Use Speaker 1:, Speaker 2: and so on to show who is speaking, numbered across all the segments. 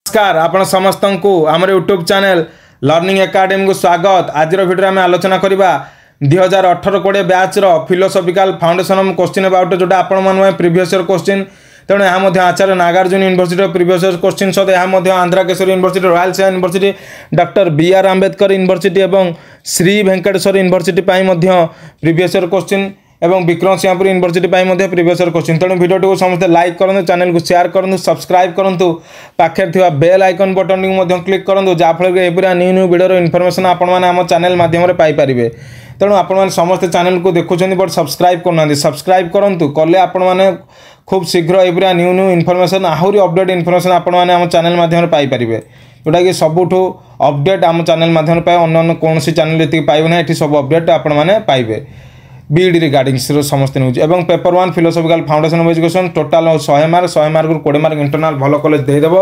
Speaker 1: नमस्कार आपण समस्त को आमर यूट्यूब चैनल लर्निंग एकेडमी को स्वागत। आज वीडियो आम आलोचना करवा 2018-20 batch philosophical foundation question about जोटा आपण प्रीवियस ईयर क्वेश्चन तेणु यहाँ Acharya Nagarjuna university previous year question सहित यहाँ Andhra Kesari university Rayalaseema university doctor B R. Ambedkar university और Shri Venkateswara university previous year question एवं Vikramasimhapuri university previous year question तेणु वीडियो को समस्त लाइक करूँ, चैनल को शेयर करूँ, सब्सक्राइब करूँ, पाखे थी बेल आइकन बटन को क्लिक करूँ जहाँफल पूरा न्यू न्यू वीडियो इनफॉरमेशन आपण चैनल माध्यम पाइपर। तेणु आपण समस्त चैनल को देखुं बट सब्सक्राइब करना सब्सक्राइब करूँ कले आपण मैंने खूब शीघ्र ये पूरा न्यू न्यू इनफॉरमेशन आहरी अपडेट इनफॉरमेशन आपण मैंने चैनल माध्यम पाइपर जोटा कि सबुठू अपडेट आम चैनल माध्यम पाए अन्य कौन चैनल जी पाइबे ना ये सब अपडेट आपण मैंने पाइबे बीडी रिगार्डिंग समस्त न्यूज एवं paper 1 philosophical foundation of education total 100 mark 100 mark 20 mark internal भल कॉलेज देदेव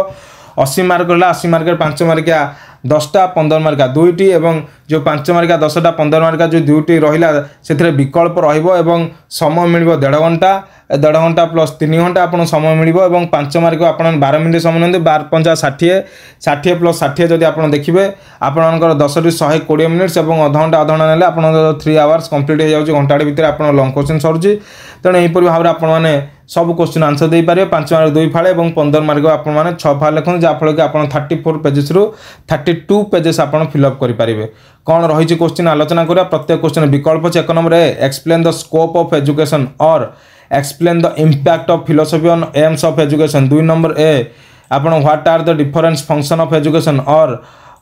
Speaker 1: 80 मार्क है 80 मार्क 5 मार्किया 10टा 15 मार्किया 2टी एवं जो 5 मार्किया 10टा 15 मार्किया जो 2टी रहा से विकल्प रही समय मिल 1.5 घंटा प्लस 3 घंटा आप समय मिल 5 मार्क आप 12 मिनट समय नहीं 12 50 60 प्लस 60 जब आप देखिए आपंकर 10 ରୁ 120 मिनिट्स और अधघंटा ना आप 3 आवर्स कंप्लीट हो जाए घंटा भितर आप लंग क्वेश्चन सरुच्ची। तेणु यहीपर भाव में आपने सब क्वेश्चन आंसर दे पारे 5 मार्क 2 फाड़े और 15 मार्क आपने 6 फाड़ लिखुन जहाँफल कि आप 34 पेजेस रु 32 पेजेस आप फिलअप करेंगे। कौन रही क्वेश्चन आलोचना करा प्रत्येक क्वेश्चन विकल्प 1 नंबर ए explain the scope of education और explain the impact of philosophy on aims of education. 2 number ए आप what are the different function of education और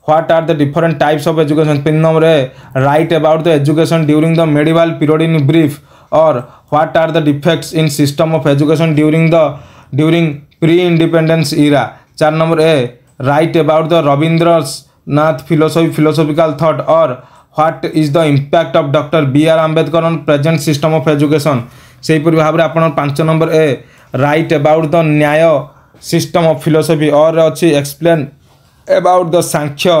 Speaker 1: what are the different types of education. 3 number ए write about the education during the medieval period in brief और what are the defects in system of education during pre independence era. 4 number ए write about the Rabindranath philosophical thought और what is the impact of doctor B R. Ambedkar on present system of education. से भाव में आप 5 number ए write about the Nyaya system of philosophy और अच्छी explain about the Sankhya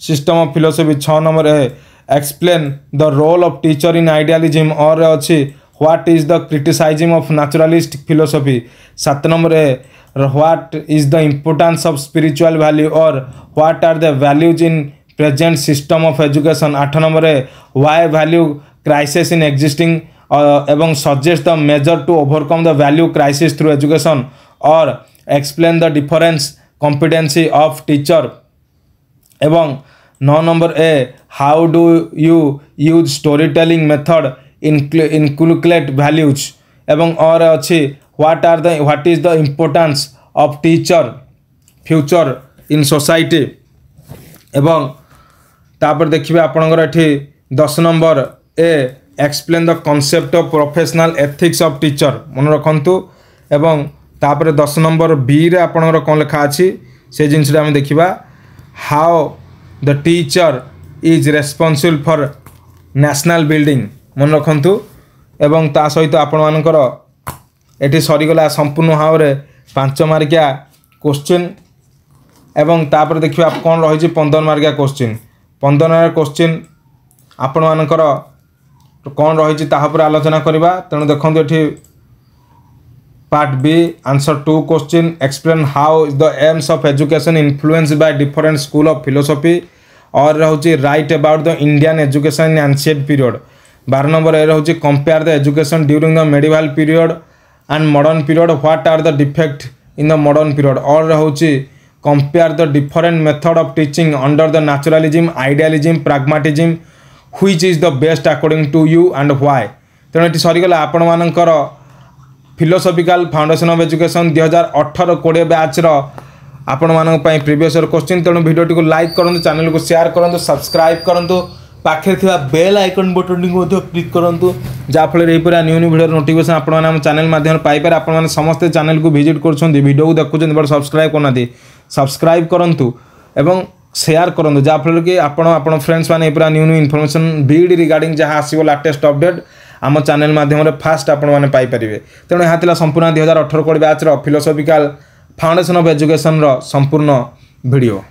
Speaker 1: system of philosophy. 6 number ए explain the role of teacher in idealism और अच्छी what is the criticising of naturalist philosophy. 7 number ए what is the importance of spiritual value और what are the values in present system of education. 8 number ए why value crisis in existing एवं suggest the measure to overcome the value crisis through education और explain the difference competency of teacher. एवं 9 number ए how do you use story telling method inculcate values एवं और अच्छी what is the importance of teacher future in society. एवं तापर देखिए आपणकर एठी 10 नंबर ए explain the concept of professional ethics of teacher मन रखु। एवं तापर 10 नंबर बी रे आपणकर कौन लिखा अच्छी से जिनसा आम देखा how the teacher is responsible for national building मन रखु। एवं ता सहित आपणकर एटी सरीगला संपूर्ण भाव में 5 मार्किया क्वेश्चन एवं तापर देखिए आप कौन रही 15 मार्किया क्वेश्चन। 15 मार्क क्वेश्चन आपण मानकर कौन रही तापर आलोचना करवा। तेणु देखो ये part B answer 2 question explain how the aims of education influenced by different school of philosophy और रोचे write about the Indian education in ancient period. 12 number ए रोचे compare the education during the medieval period and modern period what are the defect in the modern period और रोचे compare the different method of teaching under the naturalism idealism pragmatism which is the best according to you and why. तेणु ये सरीगला आपण मानकर philosophical foundation of education 2018-20 batch आपण मान previous year question. तेणु वीडियो को लाइक करूँ, चैनल को शेयर करूँ, सब्सक्राइब करूँ, पाखे थी बेल आइकन बटन को क्लिक करूँ जहाँफल ये पूरा न्यू न्यू वीडियो नोटिफिकेशन आप चैनल माध्यम पाइपर। आप समस्त चैनल को विजिट करीडियो को देखुं बट सब्सक्राइब करना सब्सक्राइब करूँ एवं शेयर करूँ जहाँफल कि आप फ्रेंड्स मैंने पूरा न्यू न्यू इनफॉरमेशन बीडी रिगार्डिंग जहाँ आसो लाटेस्ट अपडेट आम चैनल माध्यम फास्ट आपने पाइपर। तेणु यहाँ संपूर्ण 2018-20 batch philosophical foundation of education संपूर्ण वीडियो।